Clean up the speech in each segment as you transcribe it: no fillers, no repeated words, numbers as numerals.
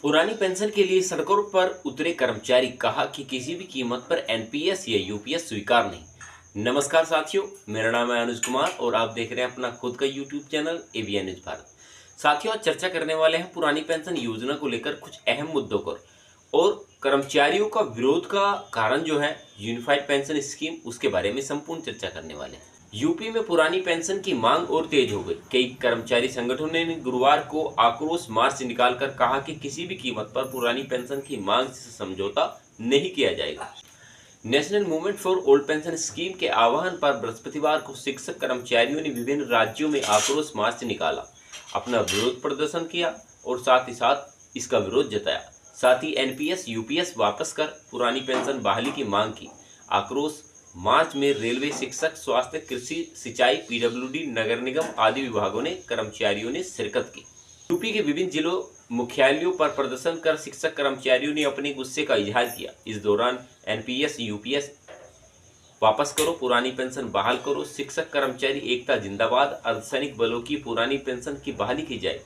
पुरानी पेंशन के लिए सड़कों पर उतरे कर्मचारी, कहा कि किसी भी कीमत पर एनपीएस या यूपीएस स्वीकार नहीं। नमस्कार साथियों, मेरा नाम है अनुज कुमार और आप देख रहे हैं अपना खुद का YouTube channel ABN news Bharat. साथियों, आज चर्चा करने वाले हैं पुरानी पेंशन योजना को लेकर कुछ अहम मुद्दों पर और कर्मचारियों का विरोध का कारण जो है यूनिफाइड पेंशन स्कीम, उसके बारे में संपूर्ण चर्चा करने वाले हैं। यूपी में पुरानी पेंशन की मांग और तेज हो गई। कई कर्मचारी संगठनों ने गुरुवार को आक्रोश मार्च निकालकर कहा कि किसी भी कीमत पर पुरानी पेंशन की मांग से समझौता नहीं किया जाएगा। National movement for old pension scheme के आह्वान पर बृहस्पतिवार को शिक्षक कर्मचारियों ने विभिन्न राज्यों में आक्रोश मार्च निकाला, अपना विरोध प्रदर्शन किया और साथ ही साथ इसका विरोध जताया। साथ ही एनपीएस यूपीएस वापस कर पुरानी पेंशन बहाली की मांग की। आक्रोश मार्च में रेलवे, शिक्षक, स्वास्थ्य, कृषि, सिंचाई, पीडब्ल्यूडी, नगर निगम आदि विभागों ने कर्मचारियों ने शिरकत की। यूपी के विभिन्न जिलों मुख्यालयों पर प्रदर्शन कर शिक्षक कर्मचारियों ने अपने गुस्से का इजहार किया। इस दौरान एनपीएस यूपीएस वापस करो, पुरानी पेंशन बहाल करो, शिक्षक कर्मचारी एकता जिंदाबाद, अर्धसैनिक बलों की पुरानी पेंशन की बहाली की जाए,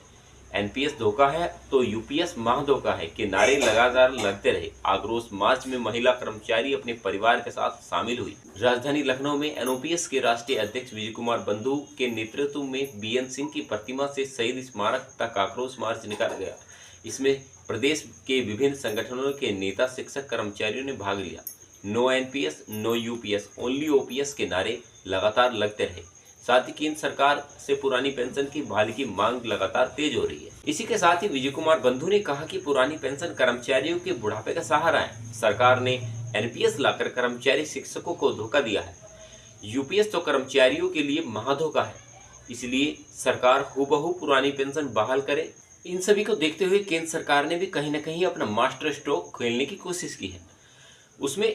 एनपीएस धोखा है तो यूपीएस महाधोखा है के नारे लगातार लगते रहे। आक्रोश मार्च में महिला कर्मचारी अपने परिवार के साथ शामिल हुई। राजधानी लखनऊ में एनओपीएस के राष्ट्रीय अध्यक्ष विजय कुमार बंधु के नेतृत्व में बीएन सिंह की प्रतिमा से शहीद स्मारक तक आक्रोश मार्च निकाला गया। इसमें प्रदेश के विभिन्न संगठनों के नेता, शिक्षक कर्मचारियों ने भाग लिया। No NPS, no UPS, only OPS के नारे लगातार लगते रहे। साथ ही केंद्र सरकार से पुरानी पेंशन की बहाली की मांग लगातार तेज हो रही है। इसी के साथ ही विजय कुमार बंधु ने कहा कि पुरानी पेंशन कर्मचारियों के बुढ़ापे का सहारा है। सरकार ने एनपीएस लाकर कर्मचारी शिक्षकों को धोखा दिया है। यूपीएस तो कर्मचारियों के लिए महाधोखा है, इसलिए सरकार हूबहू पुरानी पेंशन बहाल करे। इन सभी को देखते हुए केंद्र सरकार ने भी कहीं न कहीं अपना मास्टर स्ट्रोक खेलने की कोशिश की है। उसमें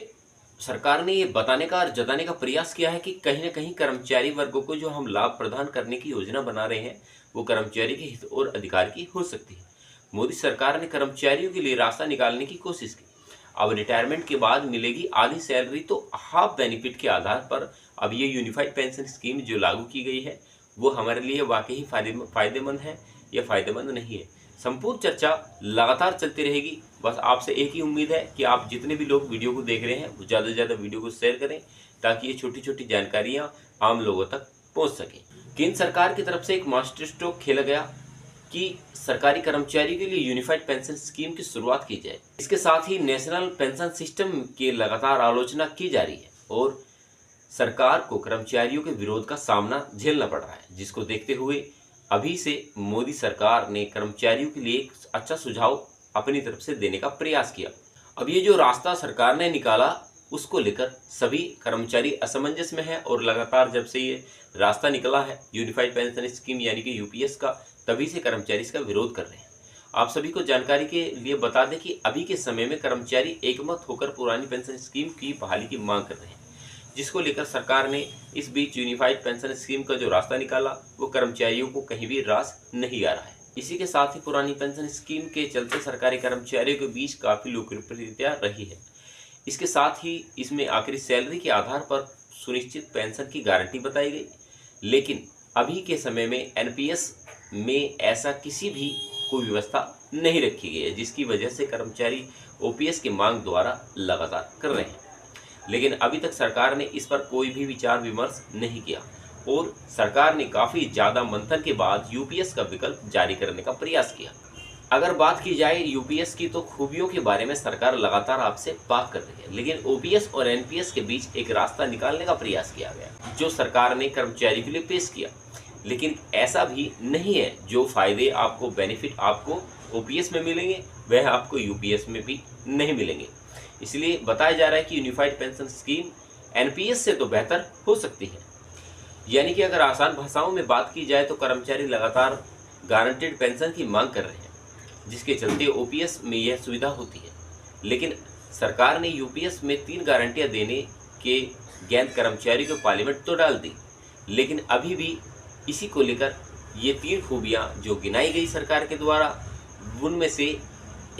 सरकार ने ये बताने का और जताने का प्रयास किया है कि कहीं न कहीं कर्मचारी वर्गों को जो हम लाभ प्रदान करने की योजना बना रहे हैं वो कर्मचारी के हित और अधिकार की हो सकती है। मोदी सरकार ने कर्मचारियों के लिए रास्ता निकालने की कोशिश की। अब रिटायरमेंट के बाद मिलेगी आधी सैलरी तो हाफ बेनिफिट के आधार पर अब ये यूनिफाइड पेंशन स्कीम जो लागू की गई है वो हमारे लिए वाकई फायदेमंद है या फायदेमंद नहीं है। संपूर्ण चर्चा लगातार चलती रहेगी। बस आपसे एक ही उम्मीद है कि आप जितने भी लोग वीडियो को देख रहे हैं वो ज़्यादा से ज़्यादा वीडियो को शेयर करें ताकि ये छोटी छोटी जानकारियां आम लोगों तक पहुंच सकें। केंद्र सरकार की तरफ से एक मास्टर स्ट्रोक खेला गया कि सरकारी कर्मचारी के लिए यूनिफाइड पेंशन स्कीम की शुरुआत की जाए। इसके साथ ही नेशनल पेंशन सिस्टम की लगातार आलोचना की जा रही है और सरकार को कर्मचारियों के विरोध का सामना झेलना पड़ रहा है, जिसको देखते हुए अभी से मोदी सरकार ने कर्मचारियों के लिए एक अच्छा सुझाव अपनी तरफ से देने का प्रयास किया। अब ये जो रास्ता सरकार ने निकाला उसको लेकर सभी कर्मचारी असमंजस में है और लगातार जब से ये रास्ता निकला है यूनिफाइड पेंशन स्कीम यानी कि यूपीएस का, तभी से कर्मचारी इसका विरोध कर रहे हैं। आप सभी को जानकारी के लिए बता दें कि अभी के समय में कर्मचारी एकमत होकर पुरानी पेंशन स्कीम की बहाली की मांग कर रहे हैं, जिसको लेकर सरकार ने इस बीच यूनिफाइड पेंशन स्कीम का जो रास्ता निकाला वो कर्मचारियों को कहीं भी रास नहीं आ रहा है। इसी के साथ ही पुरानी पेंशन स्कीम के चलते सरकारी कर्मचारियों के बीच काफ़ी लोकप्रियता रही है। इसके साथ ही इसमें आखिरी सैलरी के आधार पर सुनिश्चित पेंशन की गारंटी बताई गई, लेकिन अभी के समय में एनपीएस में ऐसा किसी भी कोई व्यवस्था नहीं रखी गई है, जिसकी वजह से कर्मचारी ओपीएस की मांग द्वारा लगातार कर रहे हैं। लेकिन अभी तक सरकार ने इस पर कोई भी विचार विमर्श नहीं किया और सरकार ने काफ़ी ज़्यादा मंथन के बाद यूपीएस का विकल्प जारी करने का प्रयास किया। अगर बात की जाए यूपीएस की तो खूबियों के बारे में सरकार लगातार आपसे बात कर रही है, लेकिन ओपीएस और एनपीएस के बीच एक रास्ता निकालने का प्रयास किया गया जो सरकार ने कर्मचारी के लिए पेश किया। लेकिन ऐसा भी नहीं है जो फायदे आपको, बेनिफिट आपको ओपीएस में मिलेंगे वह आपको यूपीएस में भी नहीं मिलेंगे। इसलिए बताया जा रहा है कि यूनिफाइड पेंशन स्कीम एनपीएस से तो बेहतर हो सकती है। यानी कि अगर आसान भाषाओं में बात की जाए तो कर्मचारी लगातार गारंटेड पेंशन की मांग कर रहे हैं, जिसके चलते ओपीएस में यह सुविधा होती है। लेकिन सरकार ने यूपीएस में 3 गारंटियां देने के गेंद कर्मचारी को पार्लियामेंट तो डाल दी, लेकिन अभी भी इसी को लेकर ये 3 खूबियां जो गिनाई गई सरकार के द्वारा उनमें से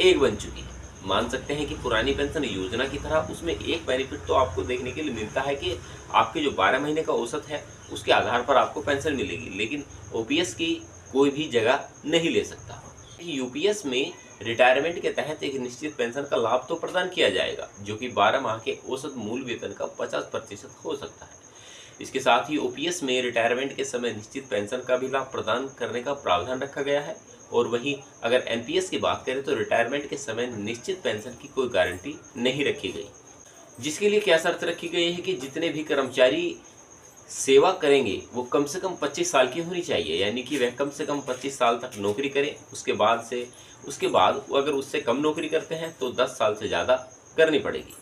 एक बन चुकी है। मान सकते हैं कि पुरानी पेंशन योजना की तरह उसमें एक बेनिफिट तो आपको देखने के लिए मिलता है कि आपके जो 12 महीने का औसत है उसके आधार पर आपको पेंशन मिलेगी, लेकिन ओपीएस की कोई भी जगह नहीं ले सकता। यूपीएस में रिटायरमेंट के तहत एक निश्चित पेंशन का लाभ तो प्रदान किया जाएगा, जो कि 12 माह के औसत मूल वेतन का 50% हो सकता है। इसके साथ ही ओपीएस में रिटायरमेंट के समय निश्चित पेंशन का भी लाभ प्रदान करने का प्रावधान रखा गया है। और वहीं अगर एनपीएस की बात करें तो रिटायरमेंट के समय निश्चित पेंशन की कोई गारंटी नहीं रखी गई, जिसके लिए क्या शर्त रखी गई है कि जितने भी कर्मचारी सेवा करेंगे वो कम से कम 25 साल की होनी चाहिए, यानी कि वह कम से कम 25 साल तक नौकरी करें। उसके बाद अगर उससे कम नौकरी करते हैं तो 10 साल से ज़्यादा करनी पड़ेगी,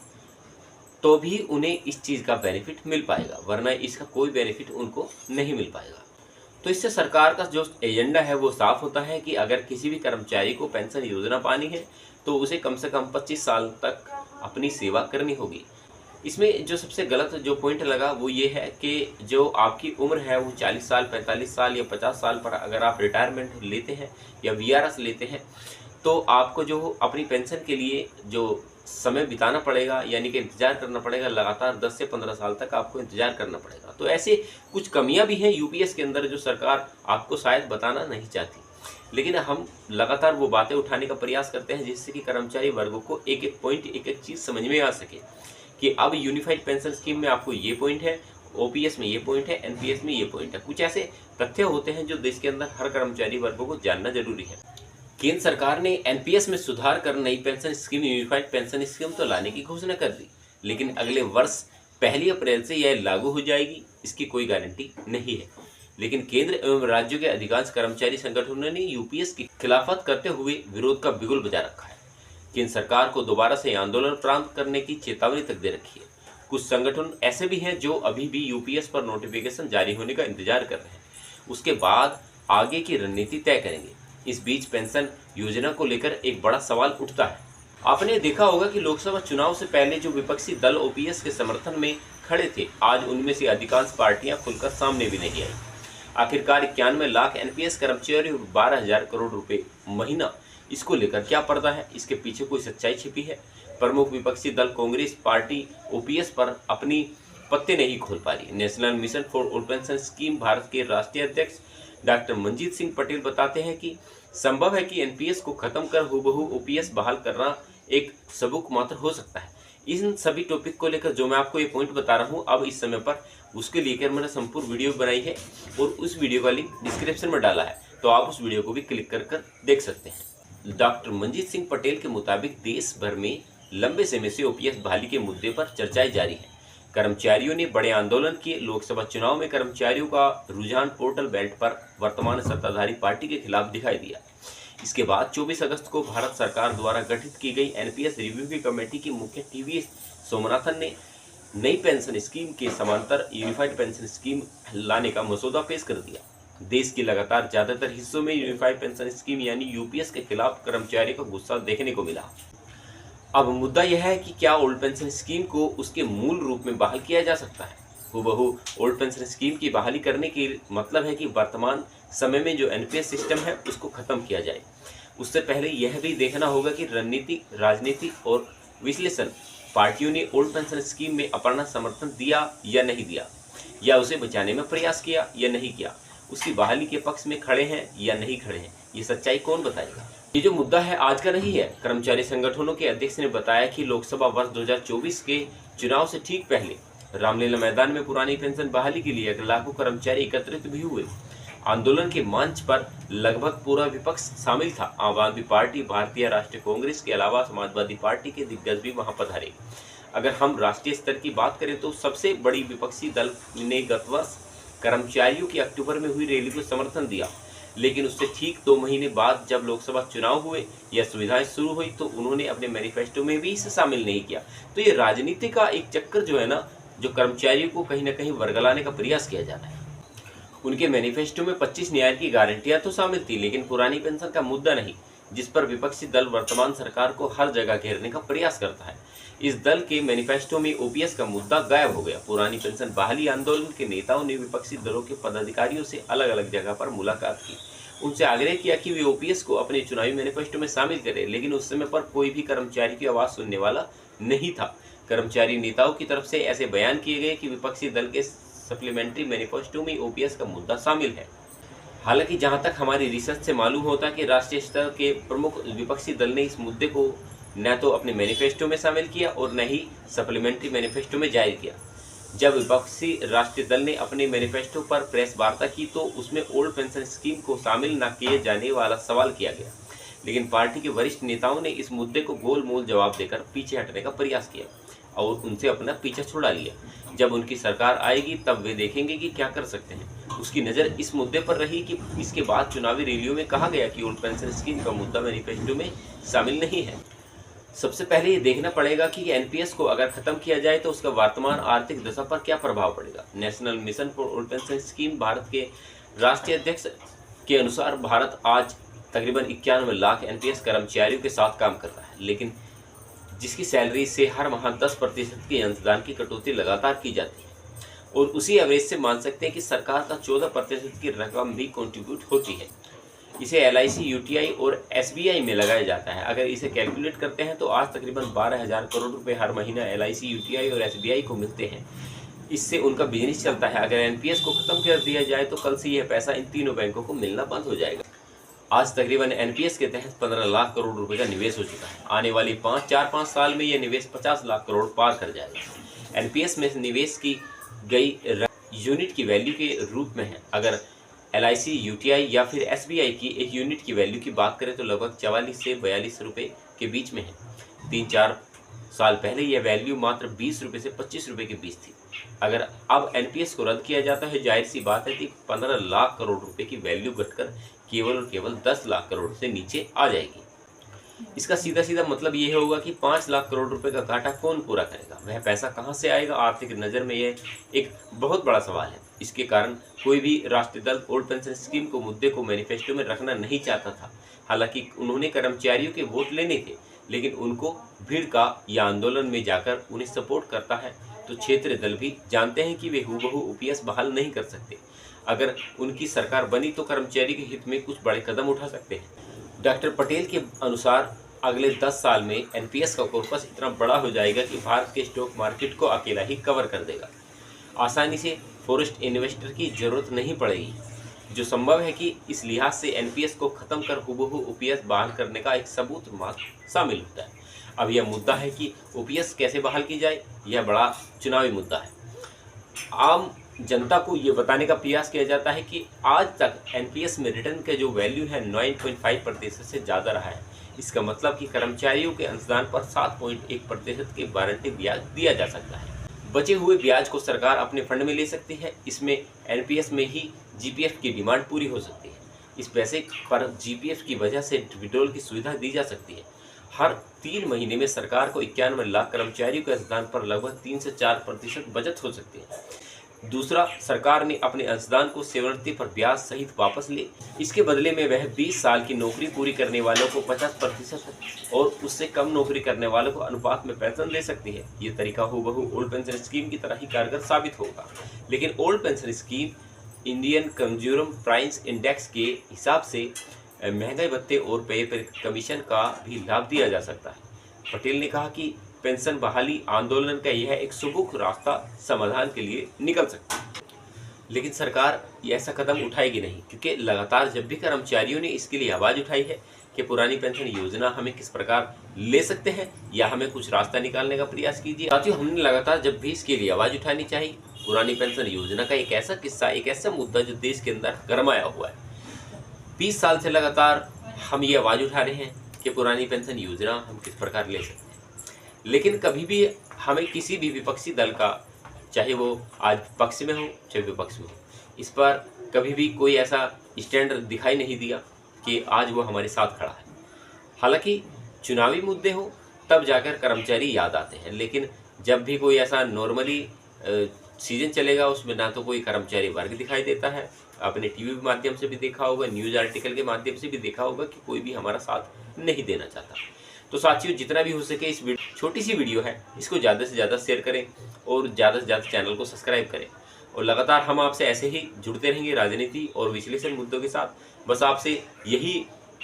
तो भी उन्हें इस चीज़ का बेनिफिट मिल पाएगा, वरना इसका कोई बेनिफिट उनको नहीं मिल पाएगा। तो इससे सरकार का जो एजेंडा है वो साफ होता है कि अगर किसी भी कर्मचारी को पेंशन योजना पानी है तो उसे कम से कम 25 साल तक अपनी सेवा करनी होगी। इसमें जो सबसे गलत जो पॉइंट लगा वो ये है कि जो आपकी उम्र है वो 40 साल, 45 साल या 50 साल पर अगर आप रिटायरमेंट लेते हैं या वीआरएस लेते हैं तो आपको जो अपनी पेंशन के लिए जो समय बिताना पड़ेगा, यानी कि इंतजार करना पड़ेगा, लगातार 10 से 15 साल तक आपको इंतजार करना पड़ेगा। तो ऐसे कुछ कमियां भी हैं यूपीएस के अंदर जो सरकार आपको शायद बताना नहीं चाहती, लेकिन हम लगातार वो बातें उठाने का प्रयास करते हैं जिससे कि कर्मचारी वर्गों को एक एक पॉइंट, एक एक चीज़ समझ में आ सके कि अब यूनिफाइड पेंशन स्कीम में आपको ये पॉइंट है, ओपीएस में ये पॉइंट है, एनपीएस में ये पॉइंट है। कुछ ऐसे तथ्य होते हैं जो देश के अंदर हर कर्मचारी वर्गों को जानना जरूरी है। केंद्र सरकार ने एनपीएस में सुधार कर नई pension scheme, unified pension scheme तो लाने की घोषणा कर दी, लेकिन अगले वर्ष 1 अप्रैल से यह लागू हो जाएगी इसकी कोई गारंटी नहीं है। लेकिन केंद्र एवं राज्यों के अधिकांश कर्मचारी संगठनों ने यूपीएस की खिलाफत करते हुए विरोध का बिगुल बजा रखा है। केंद्र सरकार को दोबारा से आंदोलन प्रारंभ करने की चेतावनी तक दे रखी है। कुछ संगठन ऐसे भी हैं जो अभी भी यूपीएस पर नोटिफिकेशन जारी होने का इंतजार कर रहे हैं, उसके बाद आगे की रणनीति तय करेंगे। इस बीच पेंशन योजना को लेकर एक बड़ा सवाल उठता है। आपने देखा होगा कि लोकसभा चुनाव से पहले जो विपक्षी दल ओपीएस के समर्थन में खड़े थे, आज उनमें से अधिकांश पार्टियां खुलकर सामने भी नहीं आई। आखिरकार 91 लाख एनपीएस कर्मचारी और 12,000 करोड़ रुपए महीना, इसको लेकर क्या पर्दा है? इसके पीछे कोई सच्चाई छिपी है? प्रमुख विपक्षी दल कांग्रेस पार्टी ओपीएस पर अपनी पत्ते नहीं खोल पा रही। National mission for old pension scheme Bharat के राष्ट्रीय अध्यक्ष डॉक्टर मंजीत सिंह पटेल बताते हैं कि संभव है कि एनपीएस को खत्म कर हूबहू ओपीएस बहाल करना एक सबूत मात्र हो सकता है। इन सभी टॉपिक को लेकर जो मैं आपको ये पॉइंट बता रहा हूँ अब इस समय पर, उसके लेकर मैंने संपूर्ण वीडियो बनाई है और उस वीडियो का लिंक डिस्क्रिप्शन में डाला है, तो आप उस वीडियो को भी क्लिक कर देख सकते हैं। डॉक्टर मंजीत सिंह पटेल के मुताबिक देश भर में लंबे समय से ओपीएस बहाली के मुद्दे पर चर्चाएं जारी है। कर्मचारियों ने बड़े आंदोलन किए। लोकसभा चुनाव में कर्मचारियों का रुझान पोर्टल बेल्ट पर वर्तमान सत्ताधारी पार्टी के खिलाफ दिखाई दिया। इसके बाद 24 अगस्त को भारत सरकार द्वारा गठित की गई एनपीएस रिव्यू की कमेटी के मुख्य टीवी सोमनाथन ने नई पेंशन स्कीम के समांतर यूनिफाइड पेंशन स्कीम लाने का मसौदा पेश कर दिया। देश के लगातार ज्यादातर हिस्सों में यूनिफाइड पेंशन स्कीम यानी यूपीएस के खिलाफ कर्मचारियों का गुस्सा देखने को मिला। अब मुद्दा यह है कि क्या ओल्ड पेंशन स्कीम को उसके मूल रूप में बहाल किया जा सकता है? हूबहू ओल्ड पेंशन स्कीम की बहाली करने की मतलब है कि वर्तमान समय में जो एनपीएस सिस्टम है उसको खत्म किया जाए। उससे पहले यह भी देखना होगा कि रणनीति, राजनीति और विश्लेषण पार्टियों ने ओल्ड पेंशन स्कीम में अपना समर्थन दिया या नहीं दिया, या उसे बचाने में प्रयास किया या नहीं किया, उसकी बहाली के पक्ष में खड़े हैं या नहीं खड़े हैं, ये सच्चाई कौन बताएगा? ये जो मुद्दा है आज का नहीं है। कर्मचारी संगठनों के अध्यक्ष ने बताया कि लोकसभा वर्ष 2024 के चुनाव से ठीक पहले रामलीला मैदान में पुरानी पेंशन बहाली के लिए लाखों कर्मचारी एकत्रित भी हुए। आंदोलन के मंच पर लगभग पूरा विपक्ष शामिल था। आम आदमी पार्टी, भारतीय राष्ट्रीय कांग्रेस के अलावा समाजवादी पार्टी के दिग्गज भी वहां पधारे। अगर हम राष्ट्रीय स्तर की बात करें तो सबसे बड़ी विपक्षी दल ने गत वर्ष कर्मचारियों की अक्टूबर में हुई रैली को समर्थन दिया, लेकिन उससे ठीक 2 महीने बाद जब लोकसभा चुनाव हुए या सुविधाएं शुरू हुई तो उन्होंने अपने मैनिफेस्टो में भी इसे शामिल नहीं किया। तो ये राजनीति का एक चक्कर जो है ना, जो कर्मचारियों को कहीं ना कहीं वर्गलाने का प्रयास किया जा रहा है। उनके मैनिफेस्टो में 25 न्याय की गारंटियां तो शामिल थी, लेकिन पुरानी पेंशन का मुद्दा नहीं, जिस पर विपक्षी दल वर्तमान सरकार को हर जगह घेरने का प्रयास करता है। इस दल के मैनिफेस्टो में ओपीएस का मुद्दा गायब हो गया। पुरानी पेंशन बहाली आंदोलन के नेताओं ने विपक्षी दलों के पदाधिकारियों से अलग अलग जगह पर मुलाकात की, उनसे आग्रह किया कि वे ओपीएस को अपने चुनावी मैनिफेस्टो में शामिल करें, लेकिन उस समय पर कोई भी कर्मचारी की आवाज़ सुनने वाला नहीं था। कर्मचारी नेताओं की तरफ से ऐसे बयान किए गए कि विपक्षी दल के सप्लीमेंट्री मैनिफेस्टो में ओपीएस का मुद्दा शामिल है। हालांकि जहां तक हमारी रिसर्च से मालूम होता है कि राष्ट्रीय स्तर के प्रमुख विपक्षी दल ने इस मुद्दे को न तो अपने मैनिफेस्टो में शामिल किया और न ही सप्लीमेंट्री मैनिफेस्टो में जाहिर किया। जब विपक्षी राष्ट्रीय दल ने अपने मैनिफेस्टो पर प्रेस वार्ता की तो उसमें ओल्ड पेंशन स्कीम को शामिल न किए जाने वाला सवाल किया गया, लेकिन पार्टी के वरिष्ठ नेताओं ने इस मुद्दे को गोलमोल जवाब देकर पीछे हटने का प्रयास किया और उनसे अपना पीछा छुड़ा लिया। जब उनकी सरकार आएगी तब वे देखेंगे कि क्या कर सकते हैं। उसकी नज़र इस मुद्दे पर रही कि इसके बाद चुनावी रैलियों में कहा गया कि ओल्ड पेंशन स्कीम का मुद्दा मैनिफेस्टो में शामिल नहीं है। सबसे पहले ये देखना पड़ेगा कि एनपीएस को अगर खत्म किया जाए तो उसका वर्तमान आर्थिक दशा पर क्या प्रभाव पड़ेगा। National mission for old pension scheme Bharat के राष्ट्रीय अध्यक्ष के अनुसार भारत आज तकरीबन 91 लाख एनपीएस कर्मचारियों के साथ काम कर रहा है, लेकिन जिसकी सैलरी से हर माह 10% की अंशदान की कटौती लगातार की जाती है और उसी एवरेज से मान सकते हैं कि सरकार का 14% की रकम भी कंट्रीब्यूट होती है। इसे LIC, UTI और SBI में लगाया जाता है। अगर इसे कैलकुलेट करते हैं तो आज तकरीबन 12,000 करोड़ रुपए हर महीना LIC, UTI और SBI को मिलते हैं। इससे उनका बिजनेस चलता है। अगर एनपीएस को खत्म कर दिया जाए तो कल से यह पैसा इन तीनों बैंकों को मिलना बंद हो जाएगा। आज तकरीबन एनपीएस के तहत 15 लाख करोड़ रुपए का निवेश हो चुका है। आने वाली 4-5 साल में यह निवेश 50 लाख करोड़ पार कर जाएगा। एनपीएस में निवेश की गई यूनिट की वैल्यू के रूप में है। अगर LIC, UTI या फिर SBI की एक यूनिट की वैल्यू की बात करें तो लगभग 44 से 42 रुपये के बीच में है। 3-4 साल पहले यह वैल्यू मात्र 20 रुपये से 25 रुपये के बीच थी। अगर अब एनपीएस को रद्द किया जाता है, जाहिर सी बात है कि 15 लाख करोड़ रुपए की वैल्यू घटकर केवल और केवल 10 लाख करोड़ से नीचे आ जाएगी। इसका सीधा सीधा मतलब ये होगा कि 5 लाख करोड़ रुपए का घाटा कौन पूरा करेगा, वह पैसा कहां से आएगा। आर्थिक नज़र में यह एक बहुत बड़ा सवाल है। इसके कारण कोई भी राष्ट्रीय दल ओल्ड पेंशन स्कीम को मुद्दे को मैनिफेस्टो में रखना नहीं चाहता था। हालांकि उन्होंने कर्मचारियों के वोट लेने थे, लेकिन उनको भीड़ का या आंदोलन में जाकर उन्हें सपोर्ट करता है तो क्षेत्रीय दल भी जानते हैं कि वे हूबहू ओपीएस बहाल नहीं कर सकते। अगर उनकी सरकार बनी तो कर्मचारी के हित में कुछ बड़े कदम उठा सकते हैं। डॉक्टर पटेल के अनुसार अगले 10 साल में एनपीएस का कॉर्पस इतना बड़ा हो जाएगा कि भारत के स्टॉक मार्केट को अकेला ही कवर कर देगा। आसानी से फॉरेस्ट इन्वेस्टर की जरूरत नहीं पड़ेगी, जो संभव है कि इस लिहाज से एनपीएस को खत्म कर हूबहू ओपीएस बहाल करने का एक सबूत मात्र शामिल होता है। अब यह मुद्दा है कि ओपीएस कैसे बहाल की जाए, यह बड़ा चुनावी मुद्दा है। आम जनता को ये बताने का प्रयास किया जाता है कि आज तक एनपीएस में रिटर्न का जो वैल्यू है 9.5% से ज़्यादा रहा है। इसका मतलब कि कर्मचारियों के अंशदान पर 7.1% के वारंटी ब्याज दिया जा सकता है। बचे हुए ब्याज को सरकार अपने फंड में ले सकती है। इसमें एनपीएस में ही जीपीएफ की डिमांड पूरी हो सकती है। इस पैसे पर जीपीएफ की वजह से विड्रॉल की सुविधा दी जा सकती है। हर 3 महीने में सरकार को 91 लाख कर्मचारियों के अंशदान पर लगभग 3 से 4% बचत हो सकती है। दूसरा, सरकार ने अपने अंशदान को सेवानिवृत्ति पर ब्याज सहित वापस ले। इसके बदले में वह 20 साल की नौकरी पूरी करने वालों को 50% और उससे कम नौकरी करने वालों को अनुपात में पेंशन दे सकती है। ये तरीका हूबहू ओल्ड पेंशन स्कीम की तरह ही कारगर साबित होगा, लेकिन old pension scheme Indian consumer price index के हिसाब से महंगाई भत्ते और पे पर कमीशन का भी लाभ दिया जा सकता है। पटेल ने कहा कि पेंशन बहाली आंदोलन का यह एक सुगम रास्ता समाधान के लिए निकल सकता है, लेकिन सरकार ऐसा कदम उठाएगी नहीं, क्योंकि लगातार जब भी कर्मचारियों ने इसके लिए आवाज़ उठाई है कि पुरानी पेंशन योजना हमें किस प्रकार ले सकते हैं या हमें कुछ रास्ता निकालने का प्रयास कीजिए। साथियों, हमने लगातार जब भी इसके लिए आवाज़ उठानी चाहिए। पुरानी पेंशन योजना का एक ऐसा किस्सा, एक ऐसा मुद्दा जो देश के अंदर गरमाया हुआ है। 20 साल से लगातार हम ये आवाज़ उठा रहे हैं कि पुरानी पेंशन योजना हम किस प्रकार ले सकते हैं, लेकिन कभी भी हमें किसी भी विपक्षी दल का, चाहे वो आज पक्ष में हो चाहे विपक्ष में हो, इस पर कभी भी कोई ऐसा स्टैंड दिखाई नहीं दिया कि आज वो हमारे साथ खड़ा है। हालांकि चुनावी मुद्दे हो तब जाकर कर्मचारी याद आते हैं, लेकिन जब भी कोई ऐसा नॉर्मली सीजन चलेगा उसमें ना तो कोई कर्मचारी वर्ग दिखाई देता है। आपने टीवी के माध्यम से भी देखा होगा, न्यूज़ आर्टिकल के माध्यम से भी देखा होगा कि कोई भी हमारा साथ नहीं देना चाहता। तो साथियों, जितना भी हो सके इस छोटी सी वीडियो है इसको ज़्यादा से ज़्यादा शेयर करें और ज़्यादा से ज़्यादा चैनल को सब्सक्राइब करें, और लगातार हम आपसे ऐसे ही जुड़ते रहेंगे राजनीति और विश्लेषण मुद्दों के साथ। बस आपसे यही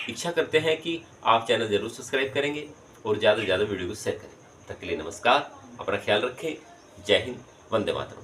इच्छा करते हैं कि आप चैनल जरूर सब्सक्राइब करेंगे और ज़्यादा से ज़्यादा वीडियो को शेयर करें। तब के लिए नमस्कार, अपना ख्याल रखें। जय हिंद, वंदे मातरम।